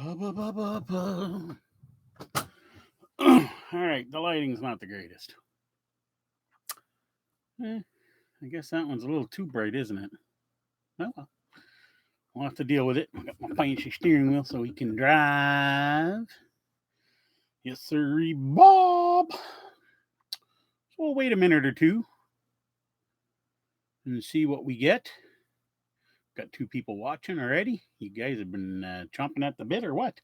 All right, the lighting's not the greatest. I guess that one's a little too bright, isn't it? Oh, well, we'll have to deal with it. I got my fancy steering wheel so we can drive. Yes, sir, Bob. So we'll wait a minute or two and see what we get. Got two people watching already. You guys have been chomping at the bit or what?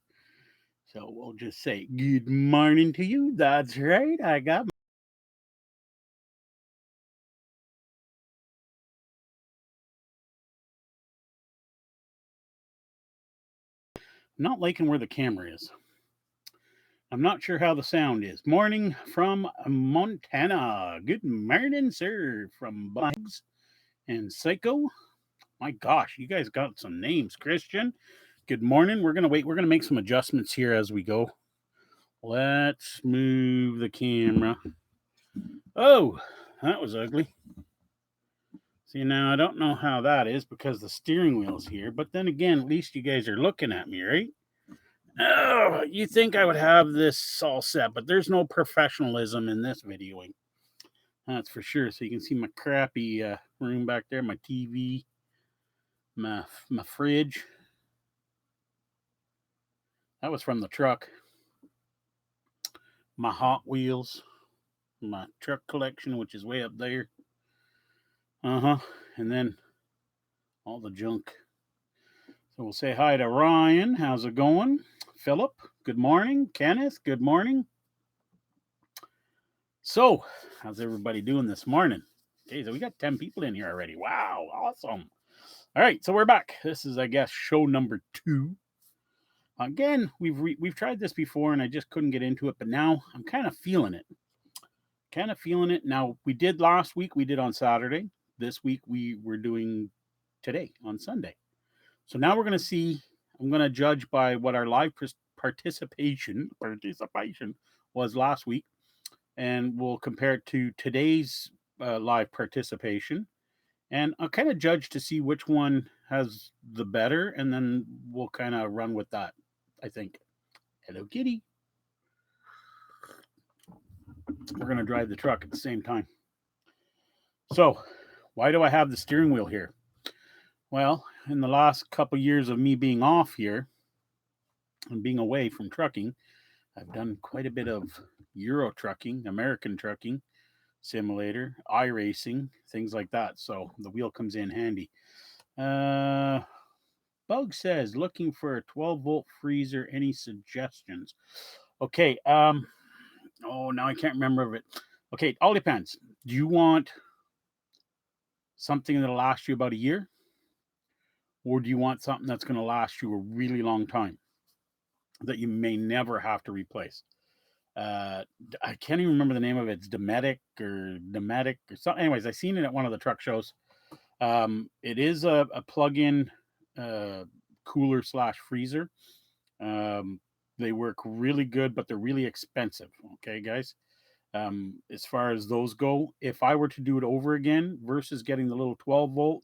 So we'll just say good morning to you. That's right. I got not liking where the camera is. I'm not sure how the sound is. Morning from Montana. Good morning, sir. From Bugs and Psycho. My gosh, you guys got some names. Christian. Good morning. We're gonna wait. We're gonna make some adjustments here as we go. Let's move the camera. Oh, that was ugly. See, now I don't know how that is because the steering wheel's here, but then again, at least you guys are looking at me, right? Oh, you think I would have this all set, but there's no professionalism in this videoing. That's for sure. So you can see my crappy room back there, my TV, my fridge. That was from the truck. My Hot Wheels, my truck collection, which is way up there. And then all the junk. So we'll say hi to Ryan. How's it going? Philip, good morning. Kenneth, good morning. So, how's everybody doing this morning? Okay, so we got 10 people in here already. Wow, awesome. All right, so we're back. This is, I guess, show number 2. Again, we've tried this before and I just couldn't get into it, but now I'm kind of feeling it. Now, we did last week, we did on Saturday. This week we were doing today on Sunday. So now we're going to see, I'm going to judge by what our live participation was last week, and we'll compare it to today's live participation. And I'll kind of judge to see which one has the better, and then we'll kind of run with that, I think. Hello, kitty. We're going to drive the truck at the same time. So, why do I have the steering wheel here? Well, in the last couple years of me being off here and being away from trucking, I've done quite a bit of Euro trucking, American trucking, simulator, iRacing, things like that. So the wheel comes in handy. Bug says, looking for a 12-volt freezer. Any suggestions? Okay. Oh, now I can't remember it. Okay, all depends. Do you want something that'll last you about a year? Or do you want something that's going to last you a really long time that you may never have to replace? I can't even remember the name of it. It's Dometic or something. Anyways, I seen it at one of the truck shows. It is a plug-in cooler slash freezer. They work really good, but they're really expensive. Okay, guys. As far as those go, if I were to do it over again versus getting the little 12-volt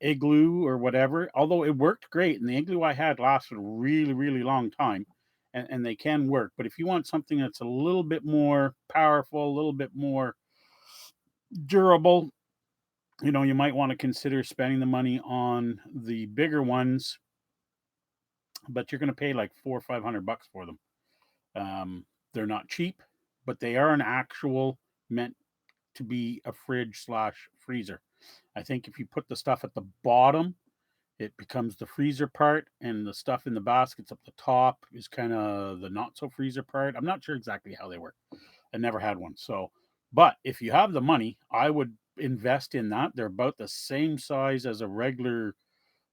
igloo or whatever, although it worked great, and the igloo I had lasted a really, really long time, and they can work. But if you want something that's a little bit more powerful, a little bit more durable, you might want to consider spending the money on the bigger ones, but you're going to pay like $400 or $500 for them. They're not cheap, but they are an actual meant to be a fridge slash freezer. I think if you put the stuff at the bottom, it becomes the freezer part, and the stuff in the baskets up the top is kind of the not so freezer part. I'm not sure exactly how they work. I never had one. So, but if you have the money, I would invest in that. They're about the same size as a regular,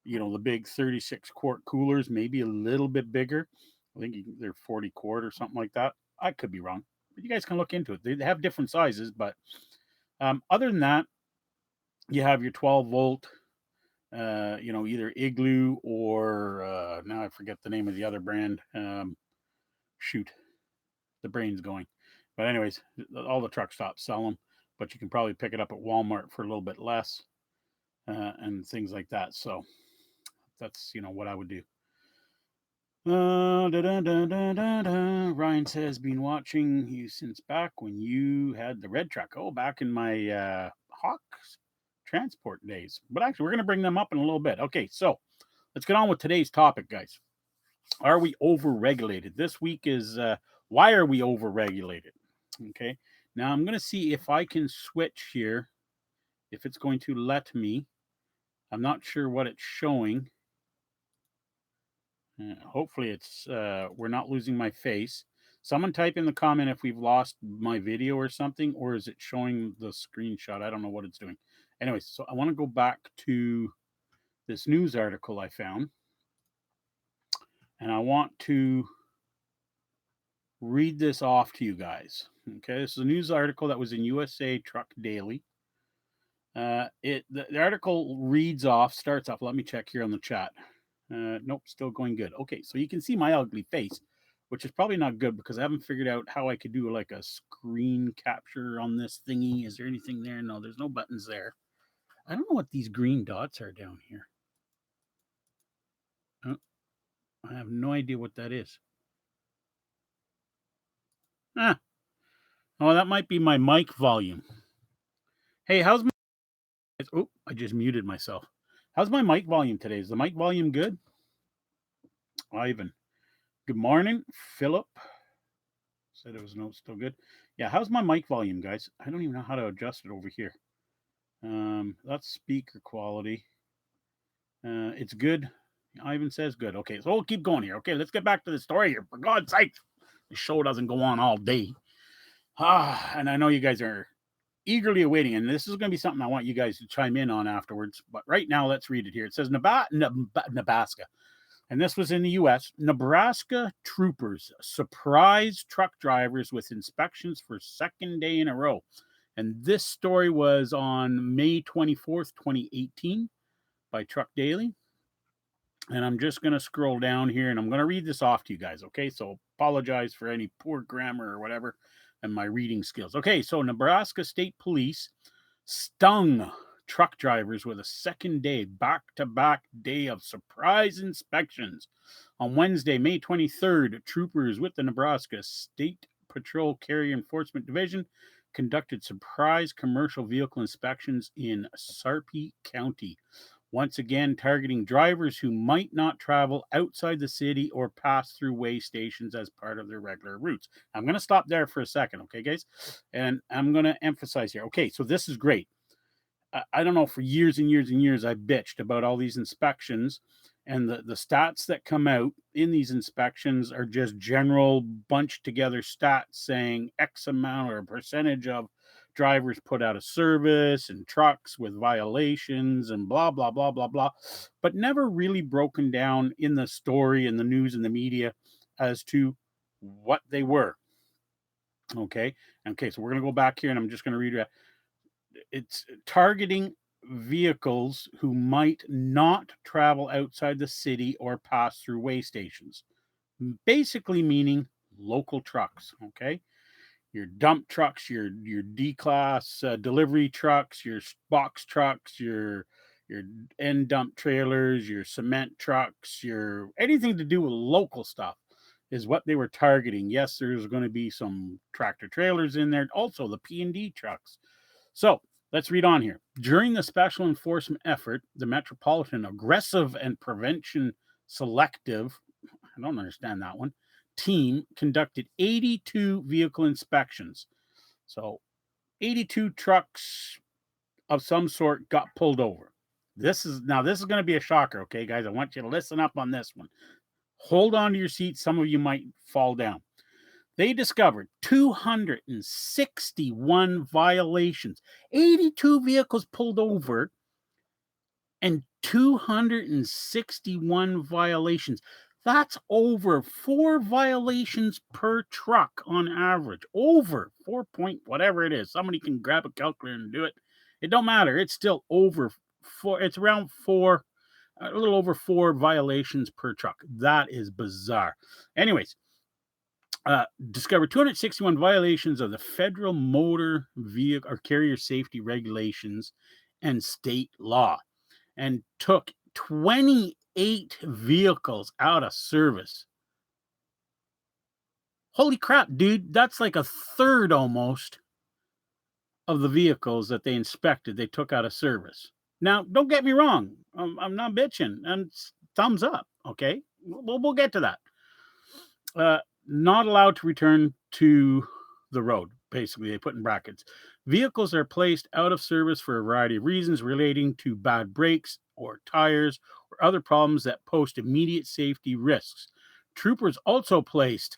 the big 36 quart coolers, maybe a little bit bigger. I think they're 40 quart or something like that. I could be wrong, but you guys can look into it. They have different sizes, but other than that, you have your 12-volt, either Igloo or now I forget the name of the other brand. Shoot, the brain's going. But anyways, all the truck stops sell them, but you can probably pick it up at Walmart for a little bit less, and things like that. So that's what I would do. Ryan says, been watching you since back when you had the red truck. Oh, back in my Hawks transport days. But actually, we're going to bring them up in a little bit. Okay, so let's get on with today's topic, guys. Are we overregulated? This week is why are we overregulated? Okay, now I'm going to see if I can switch here, if it's going to let me. I'm not sure what it's showing. Hopefully it's we're not losing my face. Someone type in the comment if we've lost my video or something, or is it showing the screenshot? I don't know what it's doing. Anyways, so I want to go back to this news article I found, and I want to read this off to you guys. Okay, this is a news article that was in USA Truck Daily. The article reads off, starts off. Let me check here on the chat. Nope, still going good. Okay, so you can see my ugly face, which is probably not good because I haven't figured out how I could do like a screen capture on this thingy. Is there anything there? No, there's no buttons there. I don't know what these green dots are down here. Oh, I have no idea what that is. Ah, oh, that might be my mic volume. Hey, how's my... Oh, I just muted myself. How's my mic volume today? Is the mic volume good? Ivan. Good morning. Philip. Said it was no still good. Yeah, how's my mic volume, guys? I don't even know how to adjust it over here. That's speaker quality. It's good. Ivan says good. Okay, so we'll keep going here. Okay, let's get back to the story here. For God's sake, the show doesn't go on all day. And I know you guys are eagerly awaiting, and this is going to be something I want you guys to chime in on afterwards. But right now, let's read it here. It says Nebraska, and this was in the U.S. Nebraska troopers surprised truck drivers with inspections for second day in a row. And this story was on May 24th, 2018 by Truck Daily. And I'm just going to scroll down here and I'm going to read this off to you guys. Okay, so apologize for any poor grammar or whatever and my reading skills. Okay, so Nebraska State Police stung truck drivers with a second day, back-to-back day of surprise inspections. On Wednesday, May 23rd, troopers with the Nebraska State Patrol Carrier Enforcement Division conducted surprise commercial vehicle inspections in Sarpy County, once again targeting drivers who might not travel outside the city or pass through way stations as part of their regular routes. I'm going to stop there for a second, okay, guys? And I'm going to emphasize here. Okay, so this is great. I don't know, for years and years and years, I bitched about all these inspections, and the stats that come out in these inspections are just general bunched together stats saying X amount or a percentage of drivers put out of service and trucks with violations and blah, blah, blah, blah, blah, but never really broken down in the story and the news and the media as to what they were. Okay. Okay. So we're going to go back here and I'm just going to read it. It's targeting vehicles who might not travel outside the city or pass through way stations. Basically meaning local trucks, okay? Your dump trucks, your D-class delivery trucks, your box trucks, your end dump trailers, your cement trucks, your anything to do with local stuff is what they were targeting. Yes, there's going to be some tractor trailers in there, also the P&D trucks. So let's read on here. During the special enforcement effort, the Metropolitan Aggressive and Prevention Selective, I don't understand that one, team conducted 82 vehicle inspections. So 82 trucks of some sort got pulled over. This is going to be a shocker, okay, guys? I want you to listen up on this one. Hold on to your seats. Some of you might fall down. They discovered 261 violations, 82 vehicles pulled over, and 261 violations. That's over 4 violations per truck on average. Over 4 point whatever it is. Somebody can grab a calculator and do it. It don't matter. It's still over 4. It's around 4, a little over 4 violations per truck. That is bizarre. Anyways, discovered 261 violations of the federal motor vehicle or carrier safety regulations and state law, and took 28 vehicles out of service. Holy crap, dude! That's like a third almost of the vehicles that they inspected, they took out of service. Now, don't get me wrong. I'm not bitching. And thumbs up. Okay, we'll get to that. Uh, Not allowed to return to the road. Basically, they put in brackets. Vehicles are placed out of service for a variety of reasons relating to bad brakes or tires or other problems that pose immediate safety risks. Troopers also placed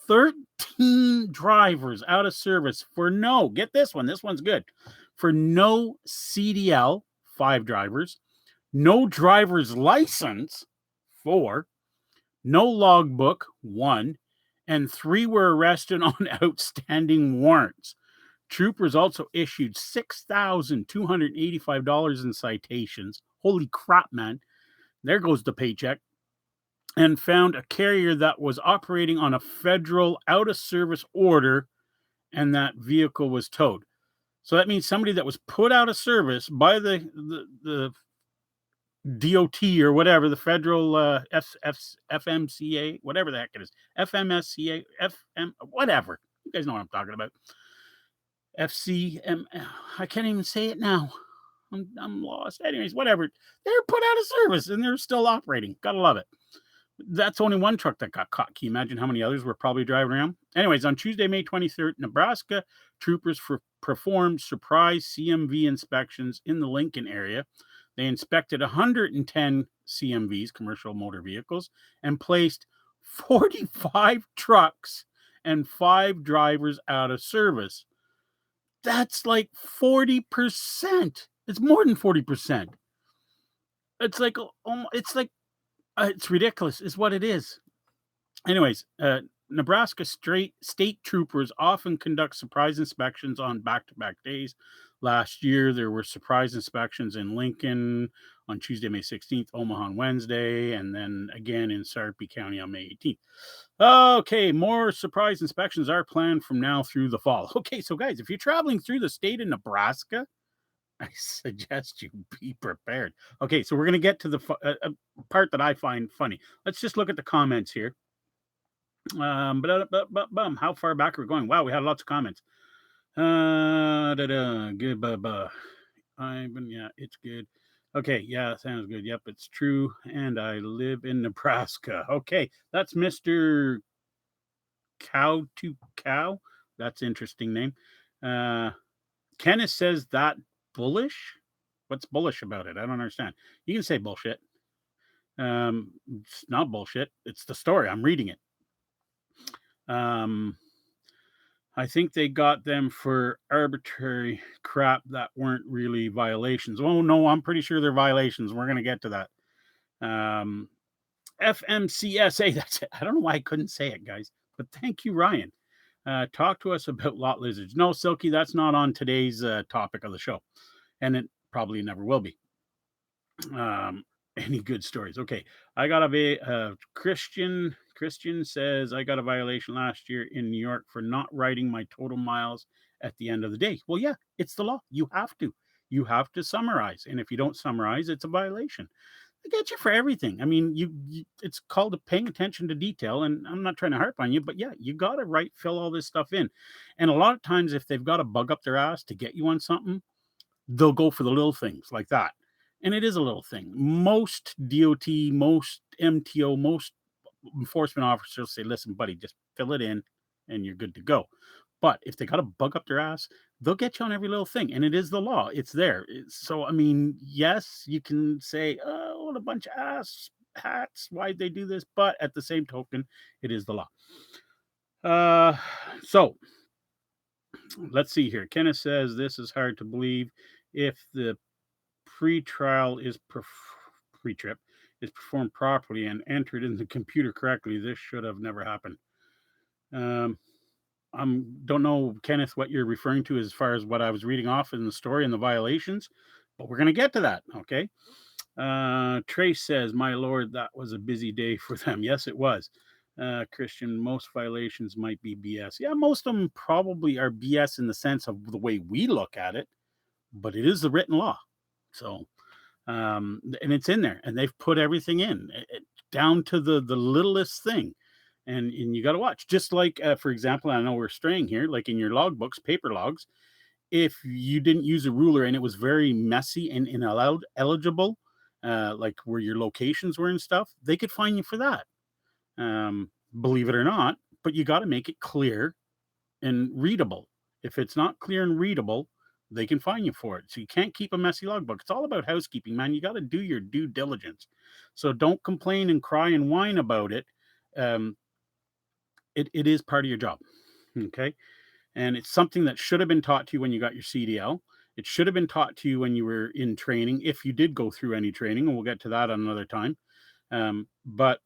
13 drivers out of service for no, get this one's good, for no CDL, 5 drivers, no driver's license, 4, no logbook, 1, and 3 were arrested on outstanding warrants. Troopers also issued $6,285 in citations. Holy crap, man. There goes the paycheck. And found a carrier that was operating on a federal out of service order, and that vehicle was towed. So that means somebody that was put out of service by the DOT or whatever, the federal FMCA, whatever the heck it is, FMSCA, FM, whatever. You guys know what I'm talking about. FCM, I can't even say it now. I'm lost. Anyways, whatever. They're put out of service and they're still operating. Gotta love it. That's only one truck that got caught. Can you imagine how many others were probably driving around? Anyways, on Tuesday, May 23rd, Nebraska troopers performed surprise CMV inspections in the Lincoln area. They inspected 110 CMVs, commercial motor vehicles, and placed 45 trucks and 5 drivers out of service. That's like 40%. It's more than 40%. It's like, it's ridiculous, is what it is. Anyways, Nebraska state troopers often conduct surprise inspections on back-to-back days. Last year, there were surprise inspections in Lincoln on Tuesday, May 16th, Omaha on Wednesday, and then again in Sarpy County on May 18th. Okay, more surprise inspections are planned from now through the fall. Okay, so guys, if you're traveling through the state of Nebraska, I suggest you be prepared. Okay, so we're going to get to the part that I find funny. Let's just look at the comments here. How far back are we going? Wow, we had lots of comments. Good. Yeah, it's good. Okay, yeah, sounds good. Yep, it's true. And I live in Nebraska. Okay, that's Mr. Cow to Cow. That's an interesting name. Kenneth says that bullish. What's bullish about it? I don't understand. You can say bullshit. It's not bullshit. It's the story. I'm reading it. I think they got them for arbitrary crap that weren't really violations. Oh no, I'm pretty sure they're violations. We're gonna get to that. FMCSA. That's it. I don't know why I couldn't say it, guys. But thank you, Ryan. Talk to us about lot lizards. No, Silky, that's not on today's topic of the show, and it probably never will be. Any good stories? Okay, I got a Christian. Christian says I got a violation last year in New York for not writing my total miles at the end of the day. Well, yeah, it's the law. You have to. You have to summarize, and if you don't summarize, it's a violation. They get you for everything. I mean, it's called paying attention to detail, and I'm not trying to harp on you, but yeah, you got to fill all this stuff in. And a lot of times, if they've got a bug up their ass to get you on something, they'll go for the little things like that. And it is a little thing. Most DOT, most MTO, most enforcement officers say, listen, buddy, just fill it in and you're good to go. But if they got a bug up their ass, they'll get you on every little thing. And it is the law. It's there. So, I mean, yes, you can say, oh, what a bunch of ass hats. Why'd they do this? But at the same token, it is the law. So let's see here. Kenneth says this is hard to believe. If the pre-trial is pre-trip is performed properly and entered in the computer correctly, this should have never happened. Don't know, Kenneth, what you're referring to as far as what I was reading off in the story and the violations, but we're going to get to that. Okay. Trace says, my Lord, that was a busy day for them. Yes, it was. Christian, most violations might be BS. Yeah, most of them probably are BS in the sense of the way we look at it, but it is the written law. So, and it's in there, and they've put everything in down to the littlest thing. and you got to watch. Just like, for example, I know we're straying here, like in your logbooks, paper logs, if you didn't use a ruler and it was very messy and inallowed eligible, like where your locations were and stuff, they could fine you for that. Believe it or not, but you got to make it clear and readable. If it's not clear and readable, they can fine you for it. So you can't keep a messy logbook. It's all about housekeeping, man. You got to do your due diligence. So don't complain and cry and whine about it. Um, it is part of your job. Okay. And it's something that should have been taught to you when you got your CDL. It should have been taught to you when you were in training, if you did go through any training, and we'll get to that another time. But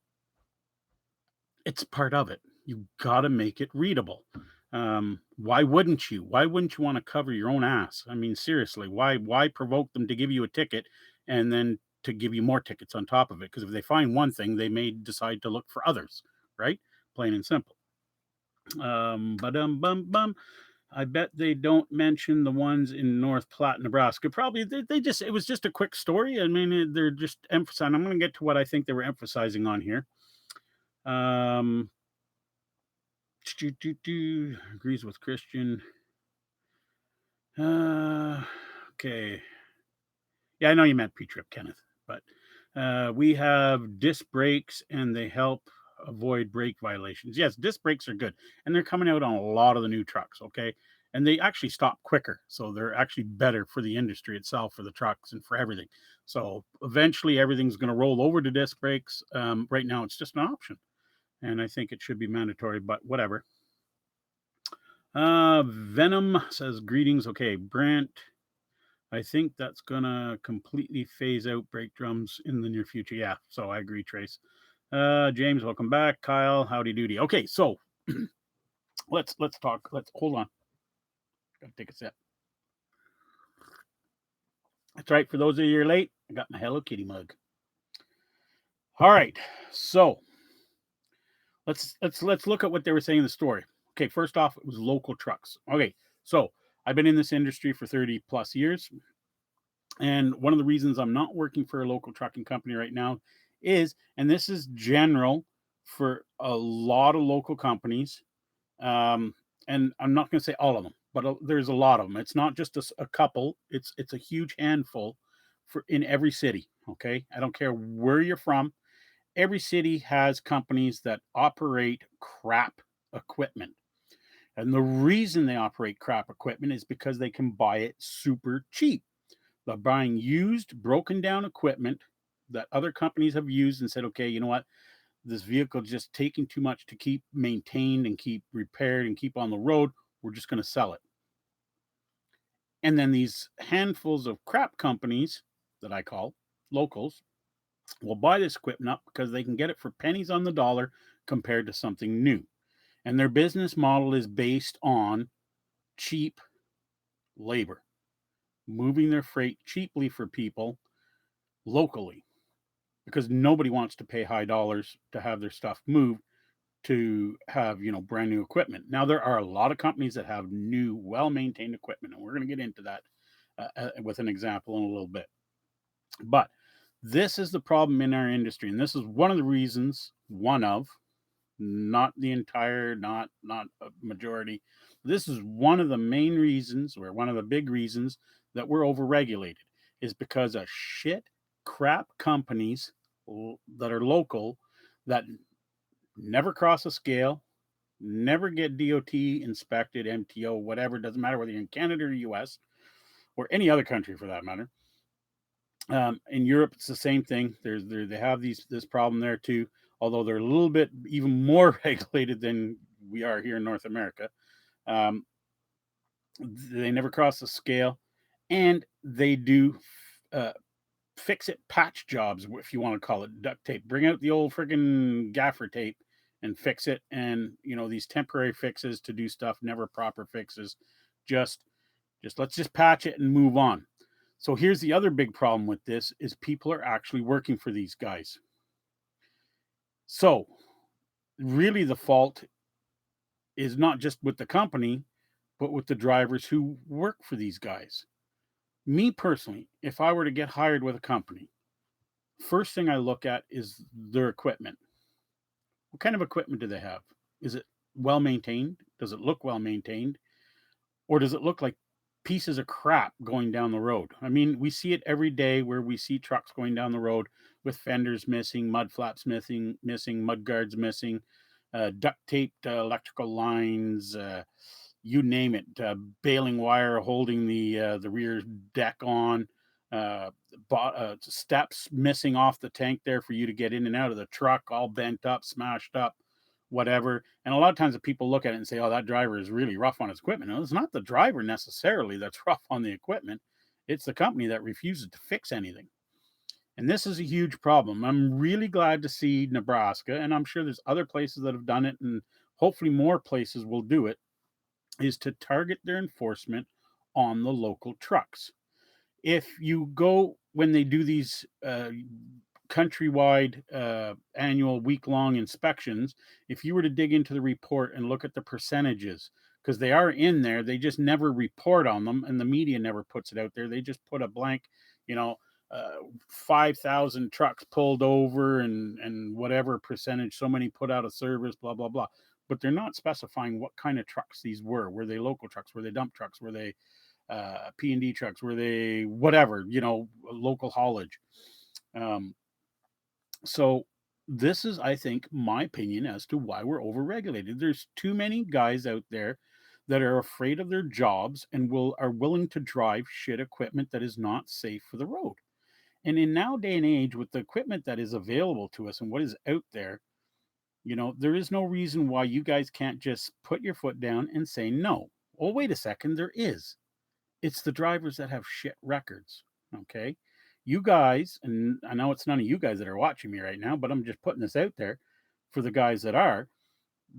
it's part of it. You got to make it readable. Why wouldn't you? Why wouldn't you want to cover your own ass? I mean, seriously, why provoke them to give you a ticket and then to give you more tickets on top of it? Because if they find one thing, they may decide to look for others, right? Plain and simple. Bum. I bet they don't mention the ones in North Platte, Nebraska. Probably they just, it was just a quick story. I mean, they're just emphasizing. I'm going to get to what I think they were emphasizing on here. Um, agrees with Christian. Okay. Yeah, I know you meant pre-trip, Kenneth, but we have disc brakes and they help avoid brake violations. Yes, disc brakes are good, and they're coming out on a lot of the new trucks. Okay, and they actually stop quicker, so they're actually better for the industry itself, for the trucks, and for everything. So eventually, everything's going to roll over to disc brakes. Right now, it's just an option, and I think it should be mandatory. But whatever. Venom says greetings. Okay, Brent. I think that's gonna completely phase out brake drums in the near future. Yeah, so I agree, Trace. James, welcome back. Kyle, howdy doody. Okay, so let's talk. Let's hold on. Gotta take a sip. That's right. For those of you who are late, I got my Hello Kitty mug. All right, so let's look at what they were saying in the story. Okay, first off, it was local trucks. Okay, so I've been in this industry for 30 plus years. And one of the reasons I'm not working for a local trucking company right now is, and this is general for a lot of local companies, um, and I'm not going to say all of them, but there's a lot of them. It's not just a couple; it's a huge handful for in every city. Okay, I don't care where you're from. Every city has companies that operate crap equipment. And the reason they operate crap equipment is because they can buy it super cheap. They're buying used, broken down equipment that other companies have used and said, okay, you know what? This vehicle is just taking too much to keep maintained and keep repaired and keep on the road. We're just going to sell it. And then these handfuls of crap companies that I call locals will buy this equipment up because they can get it for pennies on the dollar compared to something new. And their business model is based on cheap labor, moving their freight cheaply for people locally, because nobody wants to pay high dollars to have their stuff moved, to have, brand new equipment. Now there are a lot of companies that have new, well maintained equipment, and we're going to get into that with an example in a little bit. But this is the problem in our industry, and this is one of the reasons, one of, not the entire, not a majority. This is one of the main reasons, or one of the big reasons, that we're overregulated, is because of shit crap companies that are local, that never cross a scale, never get DOT inspected, MTO, whatever. Doesn't matter whether you're in Canada or US or any other country for that matter. In Europe, it's the same thing. They have this problem there too, although they're a little bit even more regulated than we are here in North America. Um, they never cross the scale, and they do uh, fix it patch jobs, if you want to call it duct tape. Bring out the old freaking gaffer tape and fix it. And these temporary fixes to do stuff, never proper fixes. Just let's just patch it and move on. So here's the other big problem with this, is people are actually working for these guys. So really the fault is not just with the company, but with the drivers who work for these guys. Me personally, if I were to get hired with a company, first thing I look at is their equipment. What kind of equipment do they have? Is it well maintained? Does it look well maintained? Or does it look like pieces of crap going down the road? I mean, we see it every day where we see trucks going down the road with fenders missing, mud flaps missing, mud guards missing, duct taped electrical lines, you name it, baling wire holding the rear deck on, steps missing off the tank there for you to get in and out of the truck, all bent up, smashed up, whatever. And a lot of times the people look at it and say, "Oh, that driver is really rough on his equipment." No, it's not the driver necessarily that's rough on the equipment. It's the company that refuses to fix anything. And this is a huge problem. I'm really glad to see Nebraska, and I'm sure there's other places that have done it, and hopefully more places will do it, is to target their enforcement on the local trucks. If you go when they do these countrywide annual week-long inspections, if you were to dig into the report and look at the percentages, because they are in there, they just never report on them, and the media never puts it out there. They just put a blank, you know, 5,000 trucks pulled over and whatever percentage, so many put out of service, blah blah blah. But they're not specifying what kind of trucks these were. Were they local trucks? Were they dump trucks? Were they P&D trucks? Were they whatever, local haulage? Um, so this is, I think, my opinion as to why we're overregulated. There's too many guys out there that are afraid of their jobs and are willing to drive shit equipment that is not safe for the road. And in now day and age, with the equipment that is available to us and what is out there, there is no reason why you guys can't just put your foot down and say no. Oh, wait a second, there is. It's the drivers that have shit records. Okay. You guys, and I know it's none of you guys that are watching me right now, but I'm just putting this out there for the guys that are.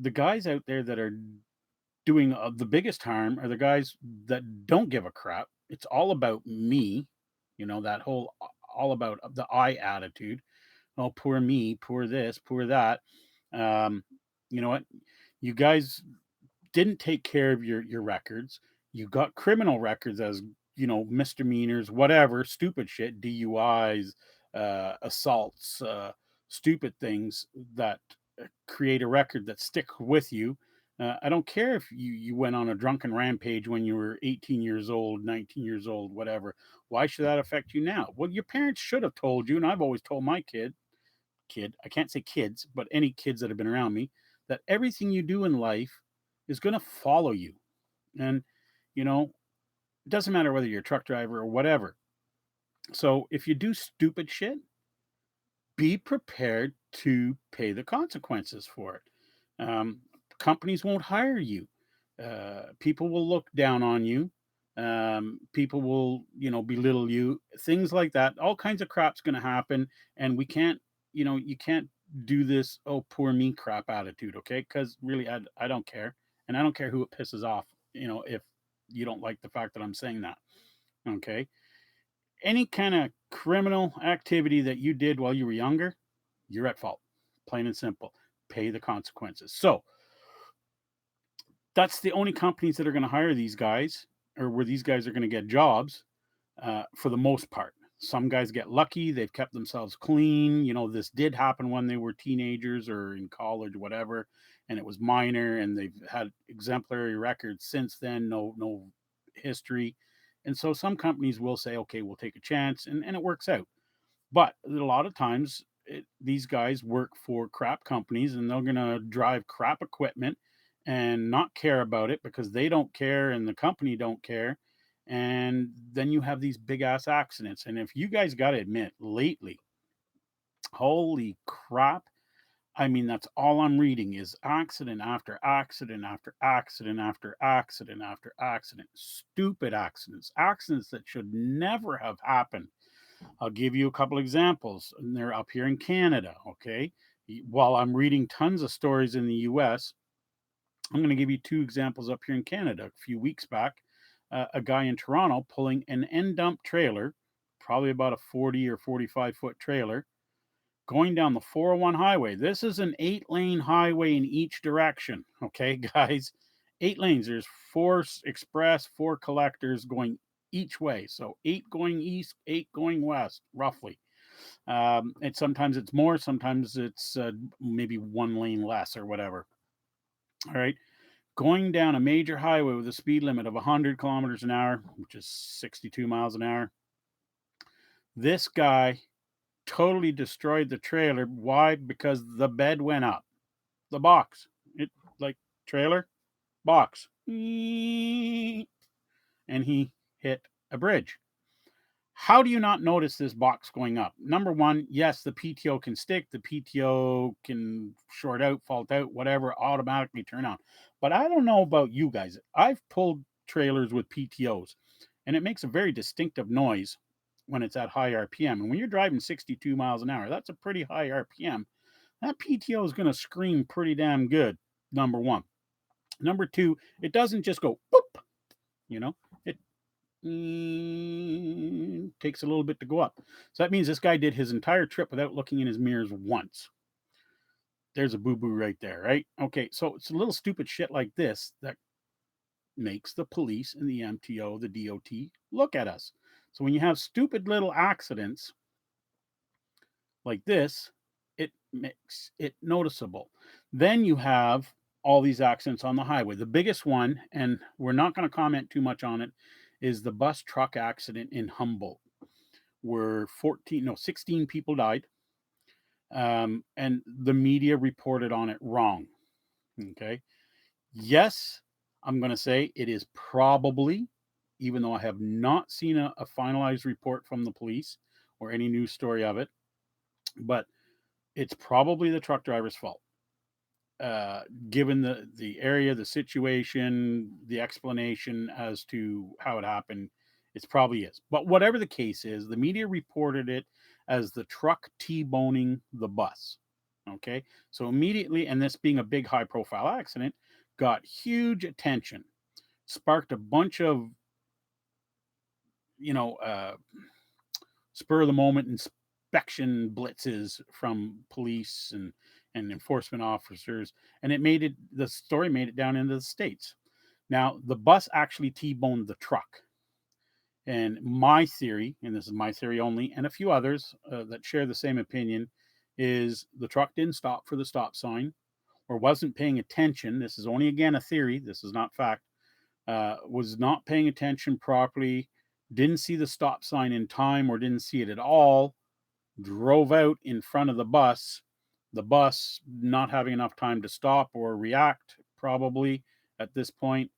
The guys out there that are doing the biggest harm are the guys that don't give a crap. It's all about me, that whole all about the I attitude. Oh, poor me, poor this, poor that. Um, you know what? You guys didn't take care of your records. You got criminal records as misdemeanors, whatever, stupid shit, DUIs, assaults, stupid things that create a record that stick with you. I don't care if you went on a drunken rampage when you were 18 years old, 19 years old, whatever. Why should that affect you now? Well, your parents should have told you, and I've always told my I can't say kids, but any kids that have been around me, that everything you do in life is going to follow you. And, it doesn't matter whether you're a truck driver or whatever. So if you do stupid shit, be prepared to pay the consequences for it. Um, Companies won't hire you. People will look down on you. People will, belittle you. Things like that. All kinds of crap's going to happen, and you can't do this "oh poor me" crap attitude, okay? Because really, I don't care, and I don't care who it pisses off. If you don't like the fact that I'm saying that, okay? Any kind of criminal activity that you did while you were younger, you're at fault. Plain and simple. Pay the consequences. So that's the only companies that are going to hire these guys, or where these guys are going to get jobs, for the most part. Some guys get lucky, they've kept themselves clean. This did happen when they were teenagers or in college, whatever, and it was minor, and they've had exemplary records since then, no history. And so some companies will say, okay, we'll take a chance, and it works out. But a lot of times, these guys work for crap companies, and they're going to drive crap equipment and not care about it because they don't care and the company don't care. And then you have these big ass accidents. And if you guys got to admit, lately, holy crap. I mean, that's all I'm reading is accident after accident after accident after accident after accident. Stupid accidents, accidents that should never have happened. I'll give you a couple examples, and they're up here in Canada, okay? While I'm reading tons of stories in the US, I'm going to give you two examples up here in Canada. A few weeks back, a guy in Toronto pulling an end dump trailer, probably about a 40 or 45-foot trailer, going down the 401 highway. This is an 8-lane highway in each direction, okay, guys? 8 lanes. There's 4 express, 4 collectors going each way. So 8 going east, 8 going west, roughly. And sometimes it's more, sometimes it's maybe one lane less or whatever. All right. Going down a major highway with a speed limit of 100 kilometers an hour, which is 62 miles an hour. This guy totally destroyed the trailer. Why? Because the bed went up. The box. It like trailer, box. And he hit a bridge. How do you not notice this box going up? Number one, yes, the PTO can stick, the PTO can short out, fault out, whatever, automatically turn on. But I don't know about you guys. I've pulled trailers with PTOs, and it makes a very distinctive noise when it's at high RPM. And when you're driving 62 miles an hour, that's a pretty high RPM. That PTO is going to scream pretty damn good, number one. Number two, it doesn't just go boop, you know, it takes a little bit to go up. So that means this guy did his entire trip without looking in his mirrors once. There's a boo-boo right there, right? Okay, so it's a little stupid shit like this that makes the police and the MTO, the DOT look at us. So when you have stupid little accidents like this, it makes it noticeable. Then you have all these accidents on the highway. The biggest one, and we're not going to comment too much on it, is the bus truck accident in Humboldt, where 16 people died, and the media reported on it wrong. Okay. Yes, I'm going to say it is probably, even though I have not seen a finalized report from the police or any news story of it, but it's probably the truck driver's fault. Given the area, the situation, the explanation as to how it happened, it probably is. But whatever the case is, the media reported it as the truck T-boning the bus. Okay, so immediately, and this being a big high-profile accident, got huge attention, sparked a bunch of you know uh, spur of the moment inspection blitzes from police and enforcement officers, and the story made it down into the states. Now the bus actually T-boned the truck, and my theory, and this is my theory only, and a few others that share the same opinion, is the truck didn't stop for the stop sign or wasn't paying attention. This is only again a theory, this is not fact. Was not paying attention properly, didn't see the stop sign in time or didn't see it at all, drove out in front of the bus not having enough time to stop or react, probably at this point,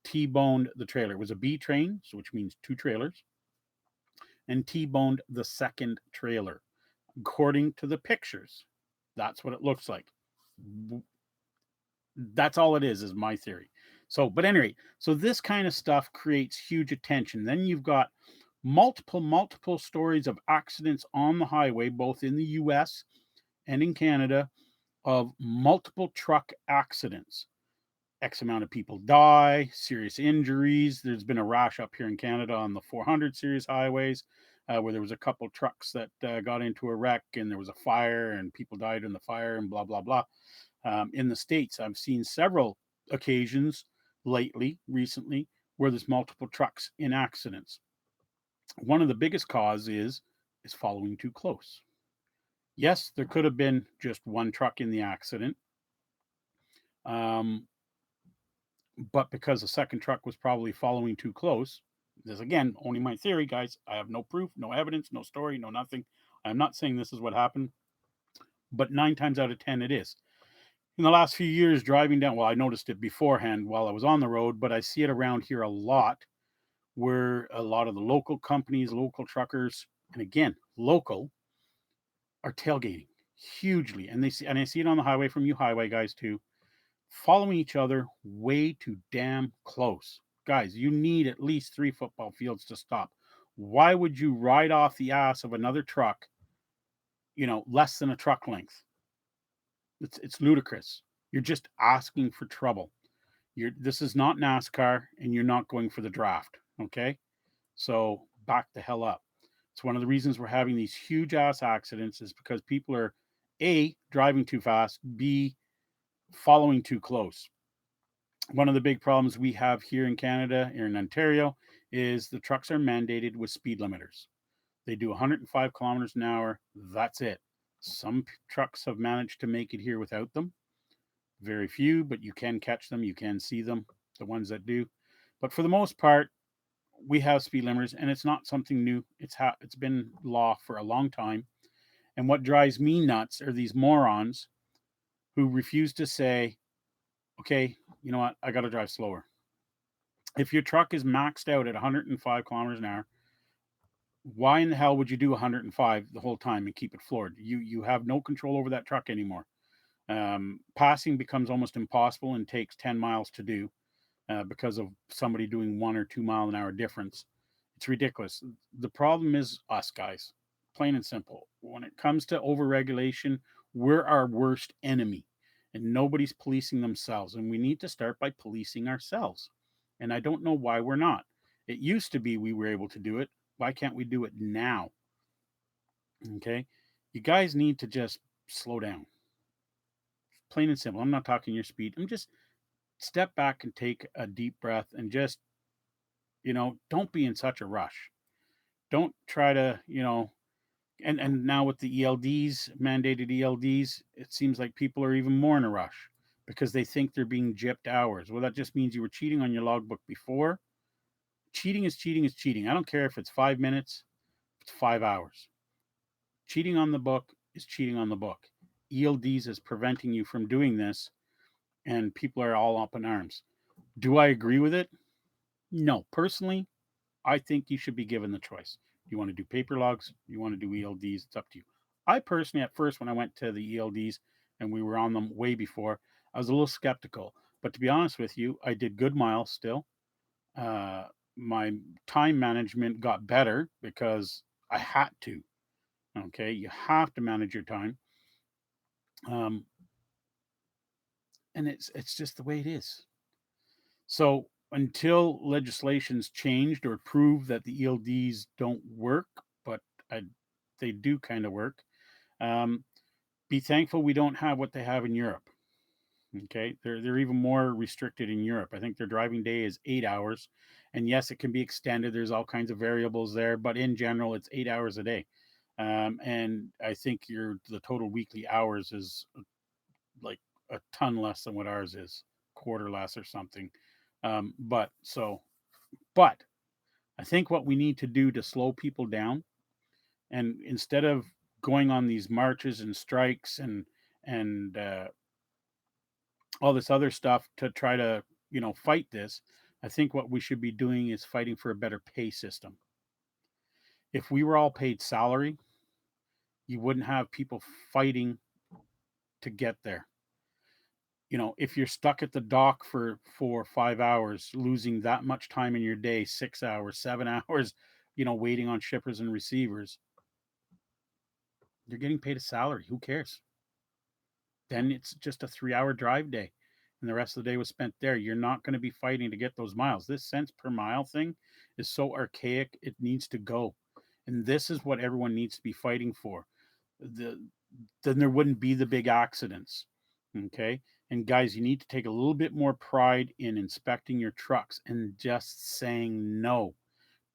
T-boned the trailer. It was a B train, so which means two trailers, and T-boned the second trailer. According to the pictures, that's what it looks like. That's all it is my theory. So, but anyway, so this kind of stuff creates huge attention. Then you've got multiple stories of accidents on the highway, both in the US and in Canada, of multiple truck accidents. X amount of people die, serious injuries. There's been a rash up here in Canada on the 400 series highways, where there was a couple trucks that got into a wreck and there was a fire and people died in the fire and blah, blah, blah. In the States, I've seen several occasions recently, where there's multiple trucks in accidents. One of the biggest cause is following too close. Yes, there could have been just one truck in the accident, um, but because the second truck was probably following too close. This again, only my theory, guys. I have no proof, no evidence, no story, no nothing. I'm not saying this is what happened, but 9 times out of 10, it is. In the last few years driving down, well, I noticed it beforehand while I was on the road, but I see it around here a lot, where a lot of the local companies, local truckers, and again, local, are tailgating hugely. And I see it on the highway from you highway guys too, following each other way too damn close. Guys, you need at least 3 football fields to stop. Why would you ride off the ass of another truck, less than a truck length? It's ludicrous. You're just asking for trouble. This is not NASCAR and you're not going for the draft. Okay. So back the hell up. It's one of the reasons we're having these huge ass accidents is because people are A, driving too fast, B, following too close. One of the big problems we have here in Canada, here in Ontario, is the trucks are mandated with speed limiters. They do 105 kilometers an hour. That's it. Some trucks have managed to make it here without them. Very few, but you can catch them. You can see them, the ones that do. But for the most part, we have speed limiters, and it's not something new. It's been law for a long time. And what drives me nuts are these morons who refuse to say, okay, you know what, I got to drive slower. If your truck is maxed out at 105 kilometers an hour, why in the hell would you do 105 the whole time and keep it floored? You have no control over that truck anymore. Passing becomes almost impossible and takes 10 miles to do because of somebody doing 1 or 2 mile an hour difference. It's ridiculous. The problem is us guys, plain and simple. When it comes to overregulation, we're our worst enemy, and nobody's policing themselves. And we need to start by policing ourselves. And I don't know why we're not. It used to be we were able to do it. Why can't we do it now? Okay. You guys need to just slow down. Plain and simple. I'm not talking your speed. I'm just step back and take a deep breath and just, don't be in such a rush. Don't try to, and now with the ELDs, mandated ELDs, it seems like people are even more in a rush because they think they're being gypped hours. Well, that just means you were cheating on your logbook before. Cheating is cheating is cheating. I don't care if it's 5 minutes, if it's 5 hours. Cheating on the book is cheating on the book. ELDs is preventing you from doing this, and people are all up in arms. Do I agree with it? No. Personally, I think you should be given the choice. You want to do paper logs, you want to do ELDs, it's up to you. I personally, at first, when I went to the ELDs and we were on them way before, I was a little skeptical. But to be honest with you, I did good miles still. Uh, my time management got better because I had to. Okay, you have to manage your time, um, and it's just the way it is. So until legislation's changed or prove that the ELDs don't work, but I, they do kind of work, um, be thankful we don't have what they have in Europe. Okay, they're even more restricted in Europe. I think their driving day is 8 hours, and yes, it can be extended. There's all kinds of variables there, but in general, it's 8 hours a day. And I think the total weekly hours is like a ton less than what ours is, quarter less or something. But so, but I think what we need to do to slow people down, and instead of going on these marches and strikes and all this other stuff to try to fight this, I think what we should be doing is fighting for a better pay system. If we were all paid salary, you wouldn't have people fighting to get there. If you're stuck at the dock for 4 or 5 hours, losing that much time in your day, 6 hours, 7 hours, waiting on shippers and receivers, you're getting paid a salary. Who cares? Then it's just a 3 hour drive day. And the rest of the day was spent there. You're not going to be fighting to get those miles. This cents per mile thing is so archaic, it needs to go. And this is what everyone needs to be fighting for. The Then there wouldn't be the big accidents. Okay. And guys, you need to take a little bit more pride in inspecting your trucks and just saying no.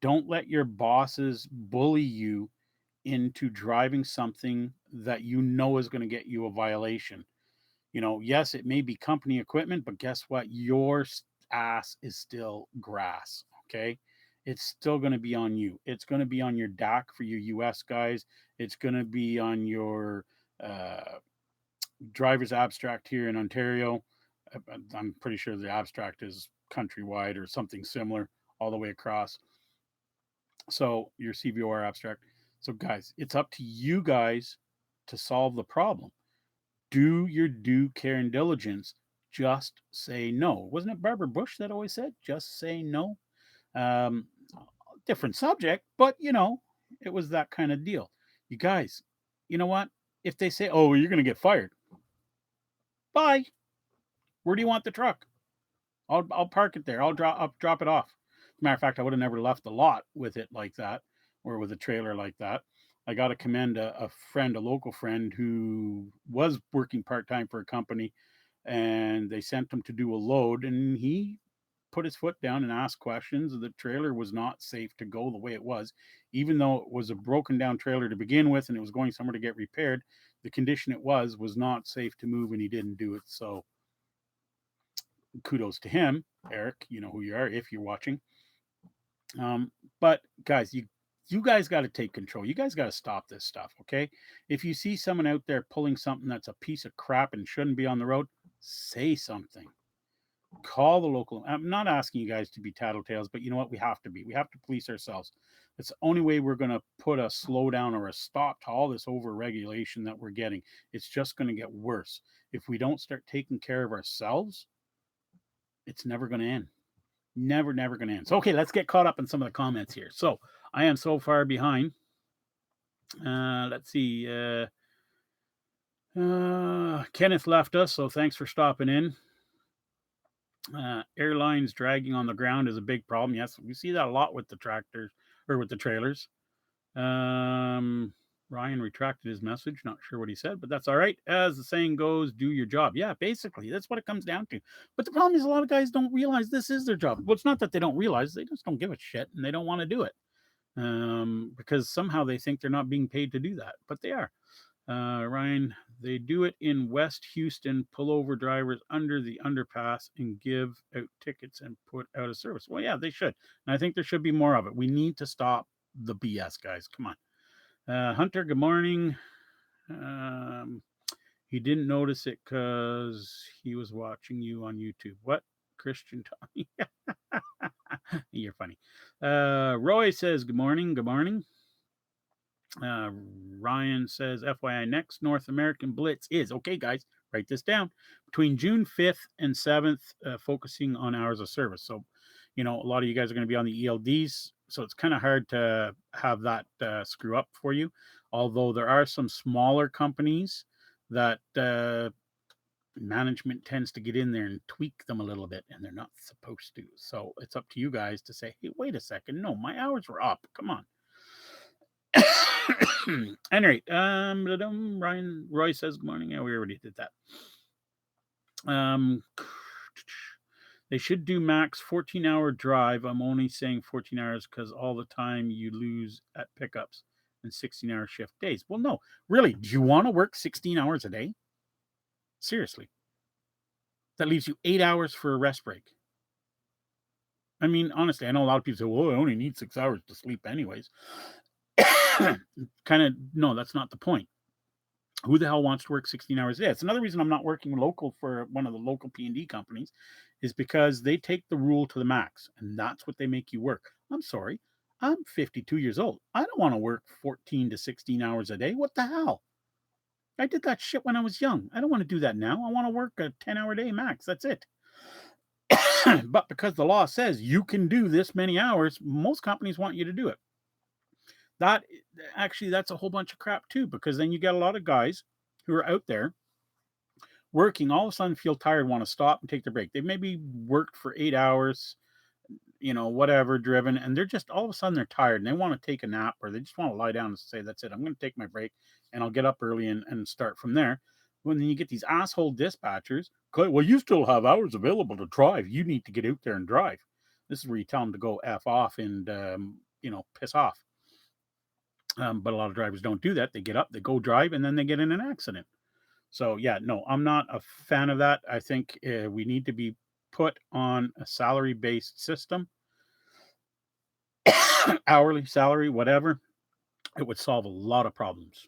Don't let your bosses bully you into driving something that you know is going to get you a violation. Yes, it may be company equipment, but guess what? Your ass is still grass. Okay. It's still going to be on you. It's going to be on your DAC for your US guys. It's going to be on your uh, driver's abstract here in Ontario. I'm pretty sure the abstract is countrywide or something similar all the way across. So your CVOR abstract. So guys, it's up to you guys to solve the problem. Do your due care and diligence. Just say no. Wasn't it Barbara Bush that always said, just say no? Um, Different subject, but it was that kind of deal. You guys, you know what? If they say, oh, you're going to get fired, bye. Where do you want the truck? I'll park it there. I'll drop it off. As a matter of fact, I would have never left the lot with it like that, or with a trailer like that. I got to commend a friend, a local friend, who was working part time for a company, and they sent him to do a load, and he put his foot down and ask questions. The trailer was not safe to go the way it was, even though it was a broken down trailer to begin with and it was going somewhere to get repaired. The condition it was not safe to move, and he didn't do it. So kudos to him, Eric. You know who you are if you're watching. But guys, you guys got to take control. You guys got to stop this stuff, okay? If you see someone out there pulling something that's a piece of crap and shouldn't be on the road, say something. Call the local. I'm not asking you guys to be tattletales, but you know what? We have to be. We have to police ourselves. It's the only way we're going to put a slowdown or a stop to all this over regulation that we're getting. It's just going to get worse. If we don't start taking care of ourselves, it's never going to end. Never, never going to end. So, okay, let's get caught up in some of the comments here. So, I am so far behind. Let's see. Kenneth left us, so thanks for stopping in. Airlines dragging on the ground is a big problem. Yes, we see that a lot with the tractors or with the trailers. Ryan retracted his message. Not sure what he said, but that's all right. As the saying goes, do your job. Yeah, basically, that's what it comes down to. But the problem is a lot of guys don't realize this is their job. Well, it's not that they don't realize, they just don't give a shit and they don't want to do it. Because somehow they think they're not being paid to do that, but they are. Ryan, they do it in West Houston, pull over drivers under the underpass and give out tickets and put out of service. Well, yeah, they should. And I think there should be more of it. We need to stop the BS, guys. Come on. Hunter, good morning. He didn't notice it because he was watching you on YouTube. What? Christian Tommy? You're funny. Roy says, good morning. Good morning. Ryan says, FYI, next North American Blitz is, okay, guys, write this down, between June 5th and 7th, focusing on hours of service. So, you know, a lot of you guys are going to be on the ELDs, so it's kind of hard to have that screw up for you. Although there are some smaller companies that management tends to get in there and tweak them a little bit, and they're not supposed to. So it's up to you guys to say, hey, wait a second. No, my hours were up. Come on. Anyway, Ryan Roy says good morning. Yeah, we already did that. They should do max 14-hour drive. I'm only saying 14 hours because all the time you lose at pickups and 16-hour shift days. Well, no, really. Do you want to work 16 hours a day? Seriously. That leaves you 8 hours for a rest break. I mean, honestly, I know a lot of people say, well, I only need 6 hours to sleep anyways. Kind of, no, that's not the point. Who the hell wants to work 16 hours a day? It's another reason I'm not working local for one of the local P&D companies, is because they take the rule to the max, and that's what they make you work. I'm sorry. I'm 52 years old. I don't want to work 14 to 16 hours a day. What the hell? I did that shit when I was young. I don't want to do that now. I want to work a 10-hour day max. That's it. But because the law says you can do this many hours, most companies want you to do it. That actually, that's a whole bunch of crap too, because then you get a lot of guys who are out there working, all of a sudden feel tired, want to stop and take their break. They maybe worked for 8 hours, you know, whatever, driven, and they're just all of a sudden they're tired and they want to take a nap, or they just want to lie down and say, that's it, I'm going to take my break and I'll get up early and start from there. When you get these asshole dispatchers, well, you still have hours available to drive. You need to get out there and drive. This is where you tell them to go F off and, you know, piss off. But a lot of drivers don't do that. They get up, they go drive, and then they get in an accident. So, yeah, no, I'm not a fan of that. I think we need to be put on a salary based system, hourly salary, whatever. It would solve a lot of problems.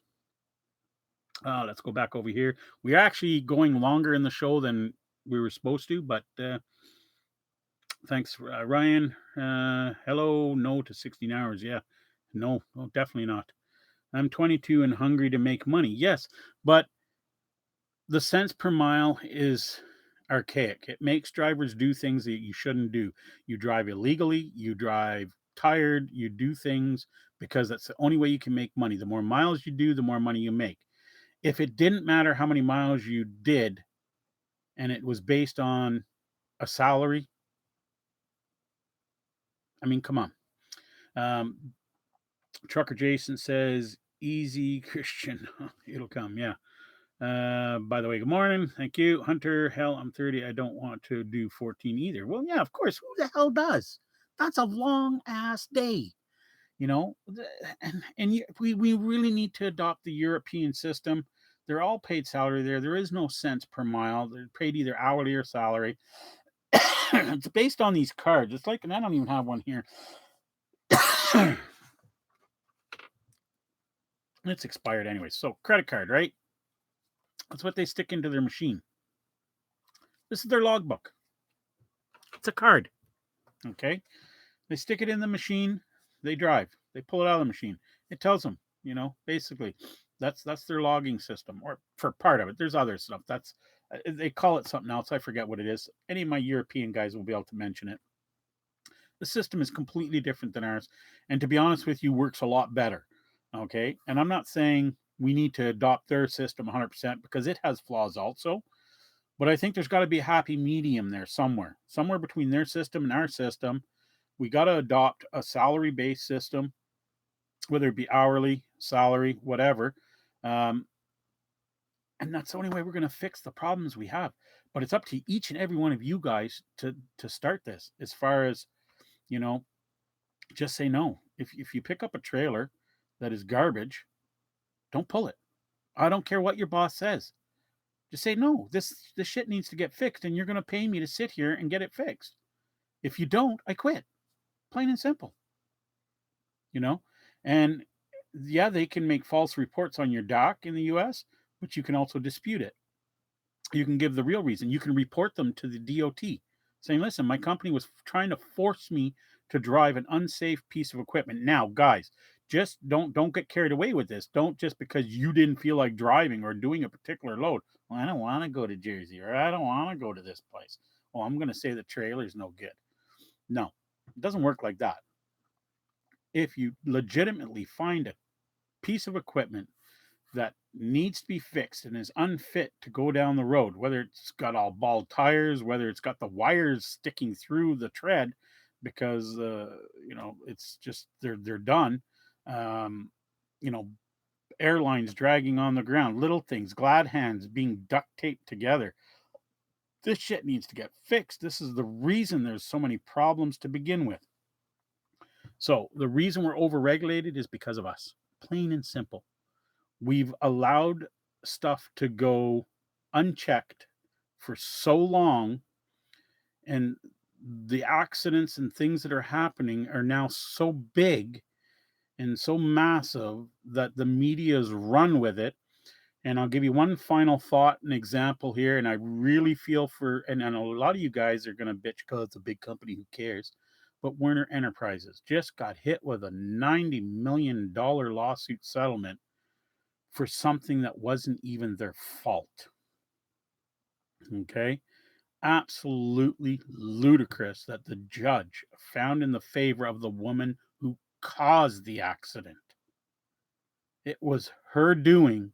Let's go back over here. We're actually going longer in the show than we were supposed to, but thanks, Ryan. Hello, no to 16 hours. Yeah, no, definitely not. I'm 22 and hungry to make money. Yes, but the cents per mile is archaic. It makes drivers do things that you shouldn't do. You drive illegally, you drive tired, you do things because that's the only way you can make money. The more miles you do, the more money you make. If it didn't matter how many miles you did and it was based on a salary, I mean, come on. Trucker Jason says, easy Christian. It'll come. Yeah. By the way, good morning. Thank you. Hunter, hell, I'm 30. I don't want to do 14 either. Well, yeah, of course. Who the hell does? That's a long ass day. You know, we really need to adopt the European system. They're all paid salary there. There is no cents per mile. They're paid either hourly or salary. It's based on these cards. It's like, and I don't even have one here. It's expired anyway. So credit card, right? That's what they stick into their machine. This is their logbook. It's a card. Okay. They stick it in the machine. They drive. They pull it out of the machine. It tells them, basically, that's their logging system, or for part of it. There's other stuff. That's they call it something else. I forget what it is. Any of my European guys will be able to mention it. The system is completely different than ours, and to be honest with you, works a lot better. Okay, and I'm not saying we need to adopt their system 100% because it has flaws also. But I think there's got to be a happy medium there somewhere between their system and our system. We got to adopt a salary based system, whether it be hourly, salary, whatever. Um, and that's the only way we're going to fix the problems we have. But it's up to each and every one of you guys to start this. As far as you know, just say no. If you pick up a trailer that is garbage, don't pull it. I don't care what your boss says. Just say no. This shit needs to get fixed, and you're going to pay me to sit here and get it fixed. If you don't, I quit. Plain and simple. You know, and yeah, they can make false reports on your dock in the U.S., but you can also dispute it. You can give the real reason. You can report them to the DOT, saying, "Listen, my company was trying to force me to drive an unsafe piece of equipment." Now, guys, just don't get carried away with this. Don't just because you didn't feel like driving or doing a particular load. Well, I don't want to go to Jersey, or I don't want to go to this place. Well, I'm going to say the trailer's no good. No, it doesn't work like that. If you legitimately find a piece of equipment that needs to be fixed and is unfit to go down the road, whether it's got all bald tires, whether it's got the wires sticking through the tread because it's just they're done. Um, you know, airlines dragging on the ground, little things, glad hands being duct taped together. This shit needs to get fixed. This is the reason there's so many problems to begin with. So the reason we're overregulated is because of us. Plain and simple. We've allowed stuff to go unchecked for so long, and the accidents and things that are happening are now so big and so massive that the media's run with it. And I'll give you one final thought, an example here. And I really feel for, and a lot of you guys are going to bitch because it's a big company, who cares? But Werner Enterprises just got hit with a $90 million lawsuit settlement for something that wasn't even their fault. Okay. Absolutely ludicrous that the judge found in the favor of the woman who caused the accident. It was her doing,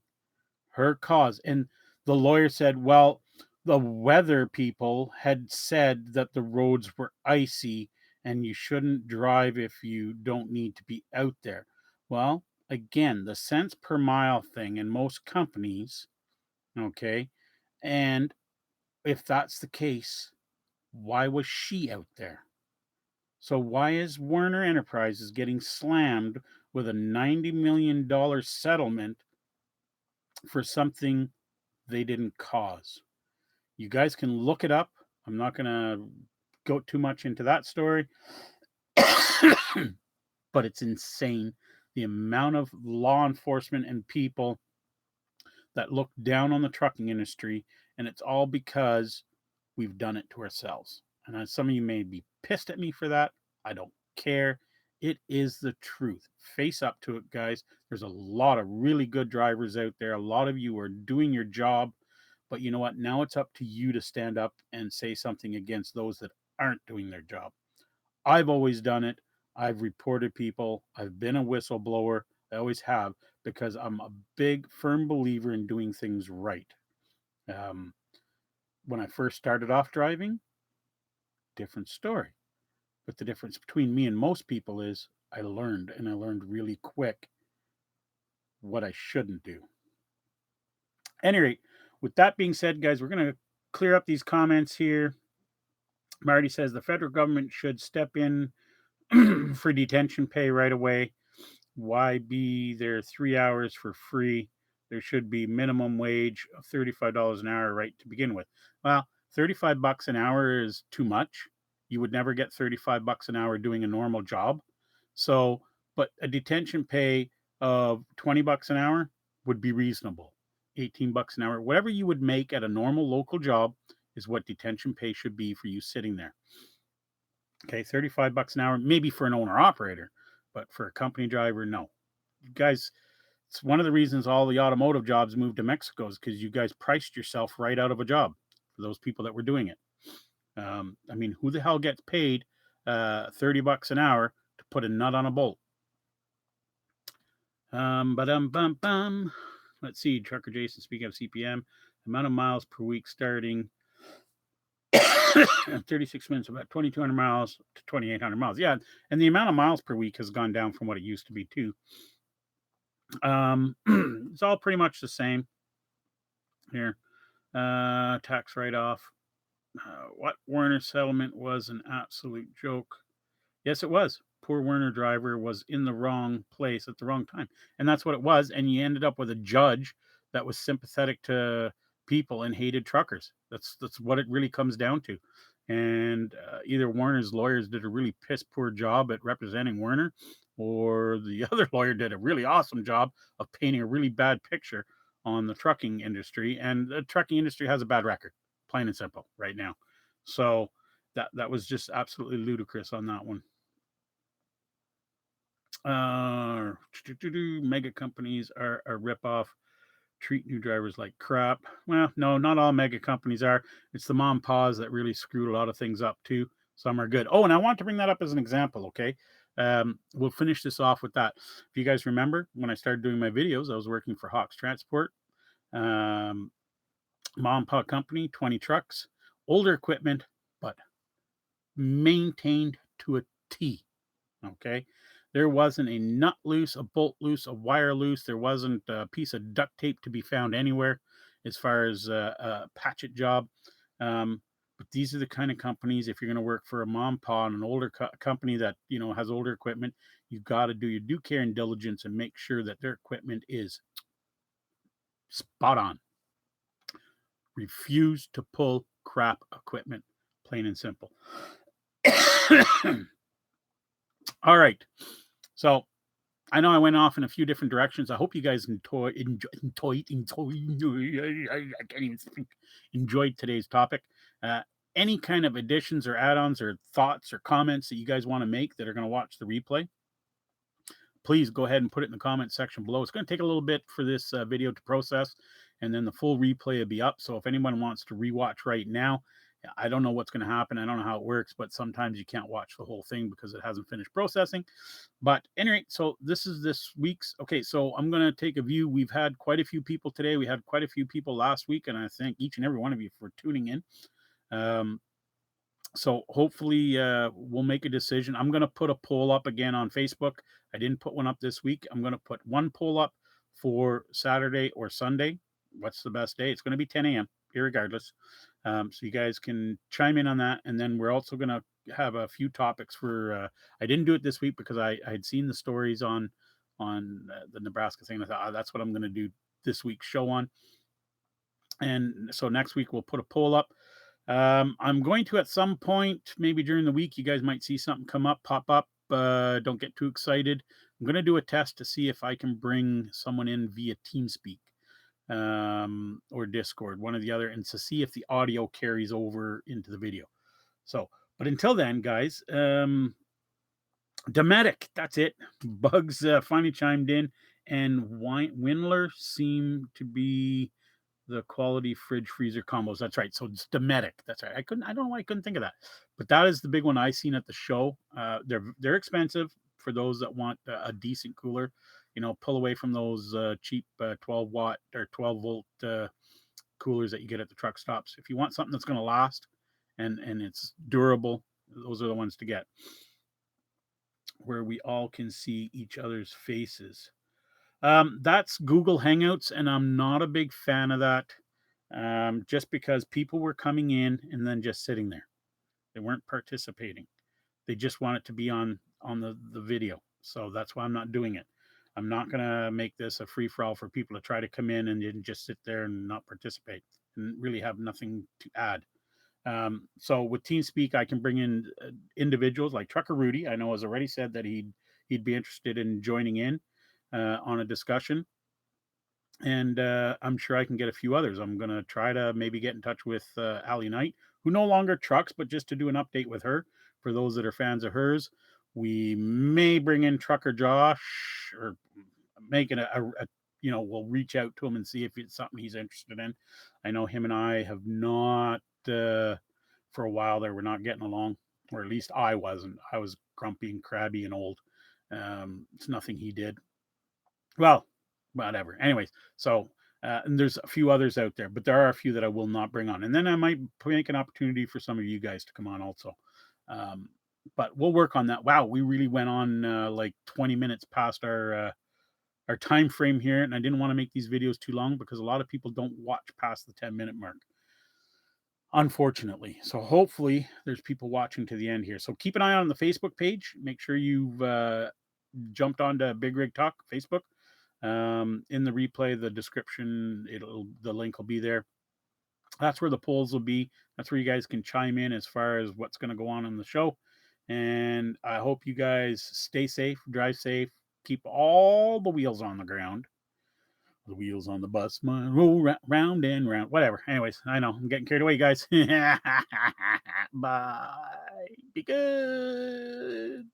her cause. And the lawyer said, well, the weather people had said that the roads were icy and you shouldn't drive if you don't need to be out there. Well, again, the cents per mile thing in most companies, okay? And if that's the case, why was she out there? So why is Werner Enterprises getting slammed with a $90 million settlement for something they didn't cause? You guys can look it up. I'm not going to go too much into that story, but it's insane the amount of law enforcement and people that look down on the trucking industry, and it's all because we've done it to ourselves. And some of you may be pissed at me for that. I don't care. It is the truth. Face up to it, guys. There's a lot of really good drivers out there. A lot of you are doing your job. But you know what? Now it's up to you to stand up and say something against those that aren't doing their job. I've always done it. I've reported people. I've been a whistleblower. I always have because I'm a big, firm believer in doing things right. Um, when I first started off driving, different story. But the difference between me and most people is I learned, and I learned really quick what I shouldn't do. Any rate, with that being said, guys, we're going to clear up these comments here. Marty says the federal government should step in for detention pay right away. Why be there 3 hours for free? There should be minimum wage of $35 an hour right to begin with. Well, $35 an hour is too much. You would never get $35 an hour doing a normal job. So, but a detention pay of $20 an hour would be reasonable. $18 an hour, whatever you would make at a normal local job is what detention pay should be for you sitting there. Okay, $35 an hour, maybe for an owner operator, but for a company driver, no. You guys, it's one of the reasons all the automotive jobs moved to Mexico is because you guys priced yourself right out of a job for those people that were doing it. I mean, who the hell gets paid $30 an hour to put a nut on a bolt? Bum. Let's see, Trucker Jason, speaking of CPM, amount of miles per week starting 36 minutes, about 2,200 miles to 2,800 miles. Yeah, and the amount of miles per week has gone down from what it used to be too. It's all pretty much the same here. Tax write-off. What Werner settlement was an absolute joke. Yes, it was. Poor Werner driver was in the wrong place at the wrong time. And that's what it was. And you ended up with a judge that was sympathetic to people and hated truckers. That's what it really comes down to. And either Werner's lawyers did a really piss poor job at representing Werner, or the other lawyer did a really awesome job of painting a really bad picture on the trucking industry. And the trucking industry has a bad record, plain and simple, right now. So that was just absolutely ludicrous on that one. Mega companies are a ripoff. Treat new drivers like crap. Well, no, not all mega companies are. It's the mom paws that really screwed a lot of things up too. Some are good. Oh, and I want to bring that up as an example. Okay, we'll finish this off with that. If you guys remember, when I started doing my videos, I was working for Hawks Transport, mom and pa company, 20 trucks, older equipment, but maintained to a T. Okay. There wasn't a nut loose, a bolt loose, a wire loose. There wasn't a piece of duct tape to be found anywhere as far as a patchet job. But these are the kind of companies, if you're going to work for a mom pa and an older company that, has older equipment, you've got to do your due care and diligence and make sure that their equipment is spot on. Refuse to pull crap equipment, plain and simple. All right. So I know I went off in a few different directions. I hope you guys enjoyed I can't even speak. Enjoyed today's topic. Uh, any kind of additions or add-ons or thoughts or comments that you guys want to make that are going to watch the replay, please go ahead and put it in the comment section below. It's going to take a little bit for this video to process, and then the full replay will be up. So if anyone wants to rewatch right now, I don't know what's going to happen. I don't know how it works, but sometimes you can't watch the whole thing because it hasn't finished processing. But anyway, so this is this week's. Okay, so I'm going to take a view. We've had quite a few people today. We had quite a few people last week, and I thank each and every one of you for tuning in. So hopefully we'll make a decision. I'm going to put a poll up again on Facebook. I didn't put one up this week. I'm going to put one poll up for Saturday or Sunday. What's the best day? It's going to be 10 a.m. irregardless. So you guys can chime in on that. And then we're also going to have a few topics for, I didn't do it this week because I had seen the stories on the Nebraska thing. I thought, that's what I'm going to do this week's show on. And so next week we'll put a poll up. I'm going to, at some point, maybe during the week, you guys might see something pop up. Don't get too excited. I'm going to do a test to see if I can bring someone in via TeamSpeak or Discord, one or the other, and to see if the audio carries over into the video. So, but until then, guys, Dometic, that's it. Bugs finally chimed in, and Windler seemed to be the quality fridge freezer combos. That's right. So it's Dometic. That's right. I don't know why I couldn't think of that, but that is the big one I seen at the show. They're expensive for those that want a decent cooler. Pull away from those cheap 12 watt or 12 volt coolers that you get at the truck stops. If you want something that's going to last and it's durable, those are the ones to get, where we all can see each other's faces. That's Google Hangouts, and I'm not a big fan of that, just because people were coming in and then just sitting there. They weren't participating. They just want it to be on the video. So that's why I'm not doing it. I'm not gonna make this a free for all for people to try to come in and then just sit there and not participate and really have nothing to add. So with TeamSpeak, I can bring in individuals like Trucker Rudy. I know has already said that he'd be interested in joining in on a discussion, and I'm sure I can get a few others. I'm gonna try to maybe get in touch with Allie Knight, who no longer trucks, but just to do an update with her for those that are fans of hers. We may bring in Trucker Josh, or making a we'll reach out to him and see if it's something he's interested in. I know him and I have not for a while there. We're not getting along, or at least I wasn't. I was grumpy and crabby and old. It's nothing he did. Well, whatever. Anyways, so and there's a few others out there, but there are a few that I will not bring on, and then I might make an opportunity for some of you guys to come on also. Um, but we'll work on that. Wow, we really went on like 20 minutes past our time frame here, and I didn't want to make these videos too long because a lot of people don't watch past the 10-minute mark, unfortunately. So hopefully there's people watching to the end here. So keep an eye on the Facebook page. Make sure you've jumped onto Big Rig Talk Facebook. In the replay, the description, the link will be there. That's where the polls will be. That's where you guys can chime in as far as what's going to go on in the show. And I hope you guys stay safe, drive safe, keep all the wheels on the ground. The wheels on the bus, my roll round and round. Whatever. Anyways, I know I'm getting carried away, guys. Bye. Be good.